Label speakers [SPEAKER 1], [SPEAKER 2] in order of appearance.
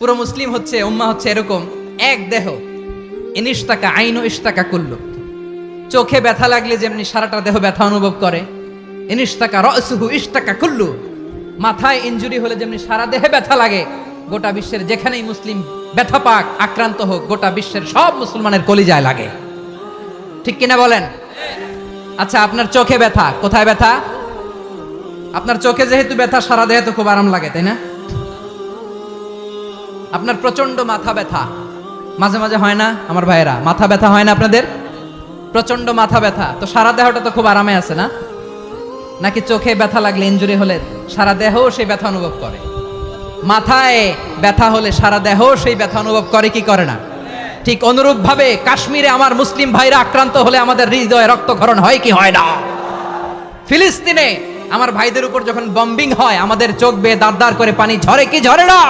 [SPEAKER 1] পুরো মুসলিম হচ্ছে, উম্মাহ হচ্ছে এরকম এক দেহ। ইনিশতাকা আইনু ইশতাকা কুল্লু। চোখে ব্যথা লাগলে যেমনি সারাটা দেহ ব্যথা অনুভব করে, ইনিশতাকা রাসুহু ইশতাকা কুল্লু। মাথায় ইনজুরি হলে যেমনি সারা দেহে ব্যথা লাগে, গোটা বিশ্বের যেখানেই মুসলিম ব্যথা পাক, আক্রান্ত হোক, গোটা বিশ্বের সব মুসলমানের কলিজায় লাগে। ঠিক কিনা বলেন? আচ্ছা, আপনার চোখে ব্যথা, কোথায় ব্যথা? আপনার চোখে যেহেতু ব্যথা, সারা দেহে তো খুব আরাম লাগে, তাই না? আপনার প্রচন্ড মাথা ব্যথা মাঝে মাঝে হয় না আমার ভাইয়েরা? মাথা ব্যথা হয় না আপনাদের? প্রচন্ড মাথা ব্যথা, তো সারা দেহটা তো খুব আরামে আছে না? নাকি চোখে ব্যথা লাগলে, ইনজুরি হলে সারা দেহ সেই ব্যথা অনুভব করে? মাথায় ব্যথা হলে সারা দেহ সেই ব্যথা অনুভব করে কি করে না? ঠিক অনুরূপ ভাবে কাশ্মীরে আমার মুসলিম ভাইরা আক্রান্ত হলে আমাদের হৃদয়ে রক্তক্ষরণ হয় কি হয় না? ফিলিস্তিনে আমার ভাইদের উপর যখন বম্বিং হয়, আমাদের চোখ বেয়ে দাঁড় দাঁড় করে পানি ঝরে কি ঝরে না?